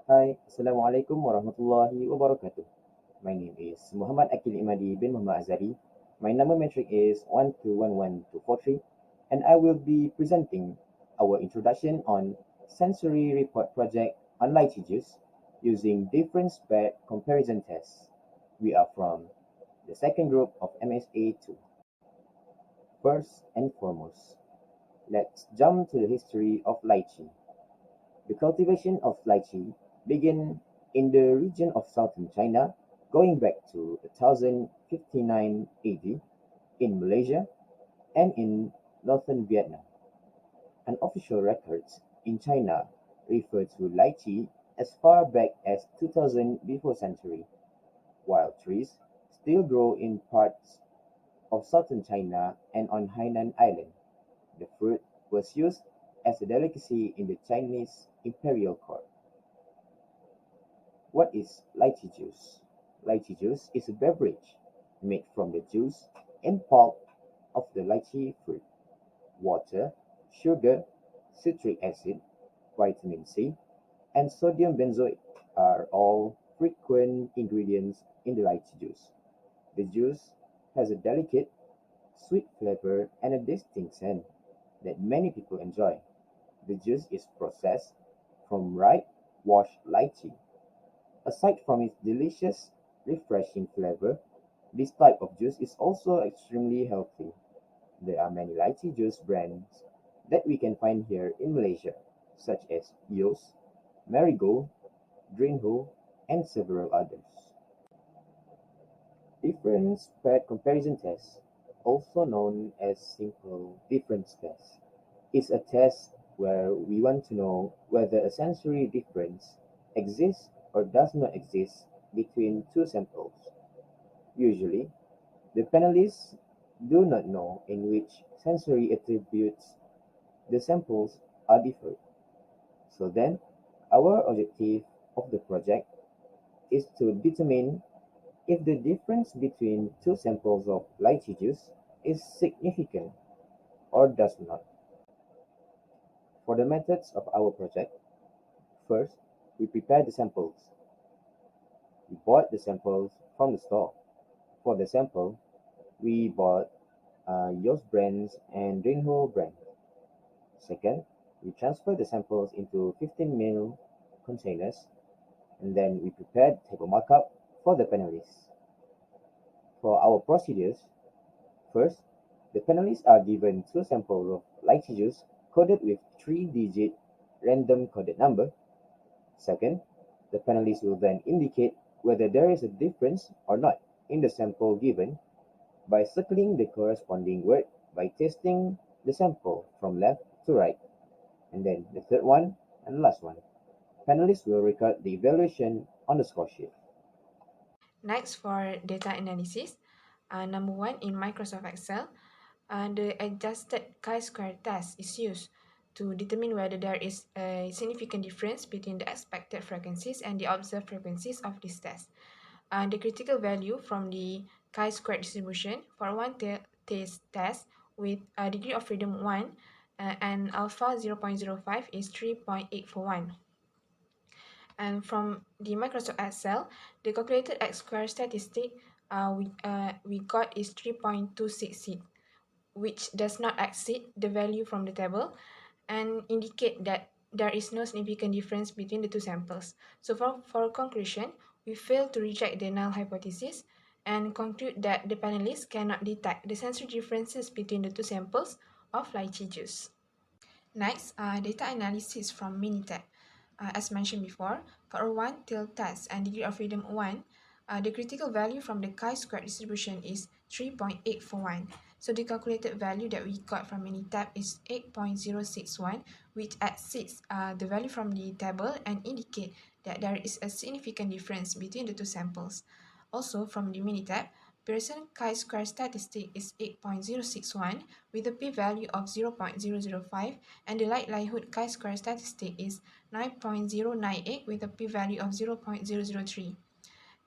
Hi, Assalamualaikum warahmatullahi wabarakatuh. My name is Muhammad AQIL IMADI bin Muhammad AZALY. My number metric is 1211243, and I will be presenting our introduction on sensory report project on lychee juice using difference spread comparison tests. We are from the second group of MSA2. First and foremost, let's jump to the history of lychee. The cultivation of lychee began in the region of southern China, going back to 1059 AD in Malaysia and in northern Vietnam. Unofficial records in China refer to lychee as far back as 2000 before century, while trees still grow in parts of southern China and on Hainan Island. The fruit was used as a delicacy in the Chinese imperial court. What is lychee juice? Lychee juice is a beverage made from the juice and pulp of the lychee fruit. Water, sugar, citric acid, vitamin C, and sodium benzoate are all frequent ingredients in the lychee juice. The juice has a delicate, sweet flavor and a distinct scent that many people enjoy. The juice is processed from ripe, washed lychee. Aside from its delicious, refreshing flavor, this type of juice is also extremely healthy. There are many lychee juice brands that we can find here in Malaysia, such as Yos, Marigold, Drinho, and several others. Difference paired comparison test, also known as simple difference test, is a test where we want to know whether a sensory difference exists or does not exist between two samples. Usually, the panelists do not know in which sensory attributes the samples are different. So then, our objective of the project is to determine if the difference between two samples of lychee juice is significant or does not. For the methods of our project, first, we prepare the samples. We bought the samples from the store. For the sample, we bought Yos brands and Drinho brand. Second, we transfer the samples into 15 ml containers, and then we prepared table markup for the panelists. For our procedures, first, the panelists are given two samples of lychee juice coded with 3-digit random coded number. Second, the panelists will then indicate whether there is a difference or not in the sample given by circling the corresponding word by testing the sample from left to right. And then the third one and last one. Panelists will record the evaluation on the score sheet. Next, for data analysis, number one, in Microsoft Excel, the adjusted chi-square test is used to determine whether there is a significant difference between the expected frequencies and the observed frequencies of this test. The critical value from the chi-square distribution for one test with a degree of freedom 1 and alpha 0.05 is 3.841. And from the Microsoft Excel, the calculated x-square statistic we got is 3.266, which does not exceed the value from the table and indicate that there is no significant difference between the two samples. So for conclusion, we fail to reject the null hypothesis and conclude that the panelists cannot detect the sensory differences between the two samples of lychee juice. Next, data analysis from Minitab. As mentioned before, for a one-tailed test and degree of freedom 1, the critical value from the chi-square distribution is 3.841. So the calculated value that we got from Minitab is 8.061, which exceeds the value from the table and indicate that there is a significant difference between the two samples. Also, from the Minitab, Pearson chi-square statistic is 8.061 with a p-value of 0.005, and the likelihood chi-square statistic is 9.098 with a p-value of 0.003.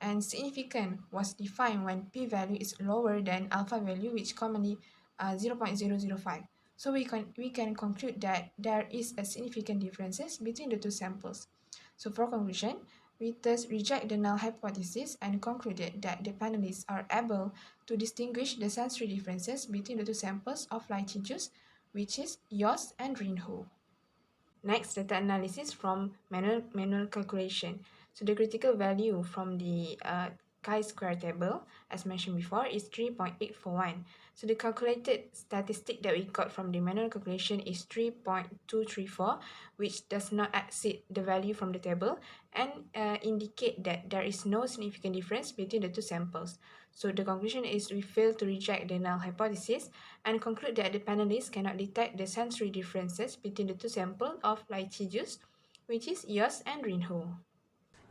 And significant was defined when p-value is lower than alpha value, which commonly 0.005. So we can conclude that there is a significant differences between the two samples. So for conclusion, we thus reject the null hypothesis and concluded that the panelists are able to distinguish the sensory differences between the two samples of lychee juice, which is yours and Rinho. Next, data analysis from manual calculation. So the critical value from the chi-square table, as mentioned before, is 3.841. So the calculated statistic that we got from the manual calculation is 3.234, which does not exceed the value from the table and indicate that there is no significant difference between the two samples. So the conclusion is we fail to reject the null hypothesis and conclude that the panelists cannot detect the sensory differences between the two samples of lychee juice, which is yours and Rinho.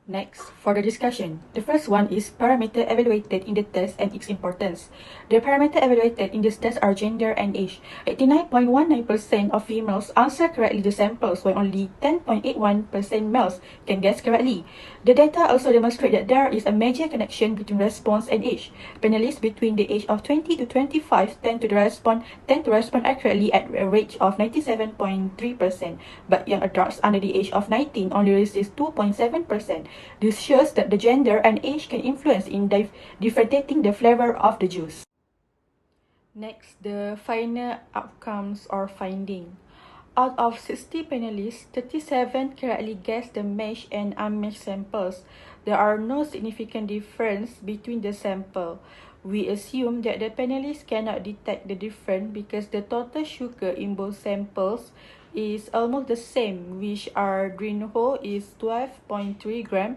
Next, for the discussion, the first one is parameter evaluated in the test and its importance. The parameter evaluated in this test are gender and age. 89.19% of females answer correctly the samples, while only 10.81% males can guess correctly. The data also demonstrate that there is a major connection between response and age. Panelists between the age of 20 to 25 tend to respond accurately at a rate of 97.3%, but young adults under the age of 19 only receive 2.7%. This shows that the gender and age can influence in differentiating the flavor of the juice. Next, the final outcomes or finding. Out of 60 panelists, 37 correctly guessed the meshed and unmeshed samples. There are no significant difference between the sample. We assume that the panelists cannot detect the difference because the total sugar in both samples is almost the same, which are Rinho is 12.3 gram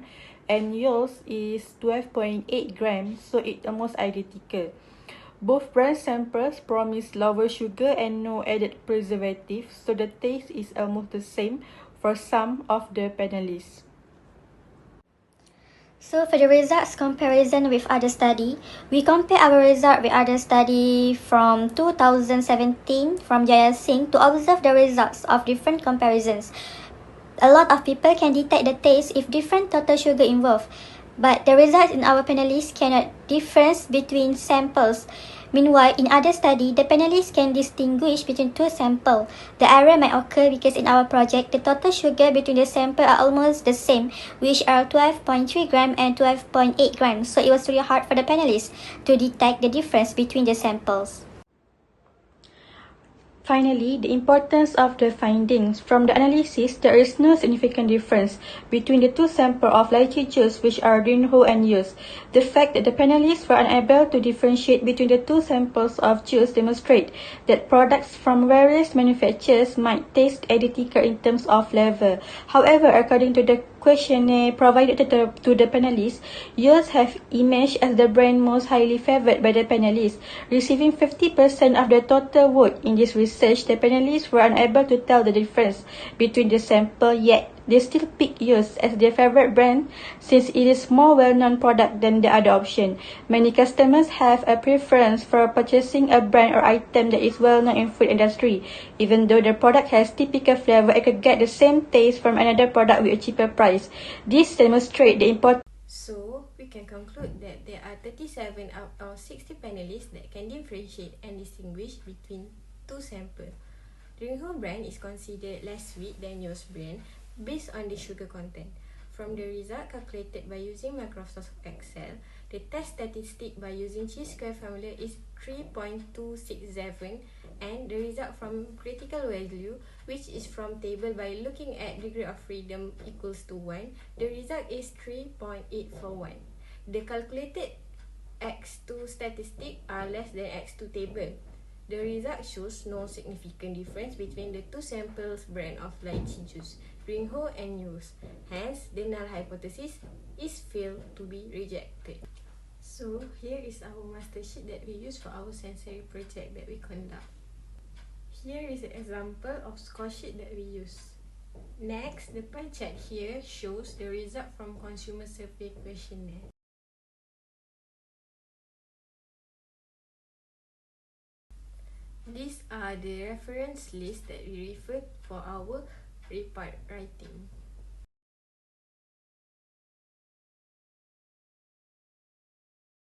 and yours is 12.8 grams, so it's almost identical. Both brand samples promise lower sugar and no added preservatives, so the taste is almost the same for some of the panelists. So for the results comparison with other study, we compare our result with other study from 2017 from Jaya Singh to observe the results of different comparisons. A lot of people can detect the taste if different total sugar involved, but the results in our panelists cannot difference between samples. Meanwhile, in other study, the panelists can distinguish between two samples. The error might occur because in our project, the total sugar between the samples are almost the same, which are 12.3 gram and 12.8 grams. So it was really hard for the panelists to detect the difference between the samples. Finally, the importance of the findings. From the analysis, there is no significant difference between the two samples of lychee juice which are Rinho and Yus. The fact that the panelists were unable to differentiate between the two samples of juice demonstrate that products from various manufacturers might taste identical in terms of flavor. However, according to the questionnaire provided to the panelists, Yus have emerged as the brand most highly favored by the panelists, receiving 50% of the total vote in this research. The panelists were unable to tell the difference between the sample, yet they still pick Yus as their favorite brand since it is more well-known product than the other option. Many customers have a preference for purchasing a brand or item that is well-known in food industry. Even though the product has typical flavor, it could get the same taste from another product with a cheaper price. This demonstrates the importance. So, we can conclude that there are 37 out of 60 panelists that can differentiate and distinguish between two samples. Rinho brand is considered less sweet than Yo's brand based on the sugar content. From the result calculated by using Microsoft Excel, the test statistic by using chi-square formula is 3.267, and the result from critical value, which is from table by looking at degree of freedom equals to 1, the result is 3.841. The calculated X2 statistic are less than X2 table. The result shows no significant difference between the two samples brand of lychee juice, Rinho and Yus. Hence, the null hypothesis is failed to be rejected. So, here is our master sheet that we use for our sensory project that we conduct. Here is an example of score sheet that we use. Next, the pie chart here shows the result from consumer survey questionnaire. These are the reference lists that we refer for our report writing.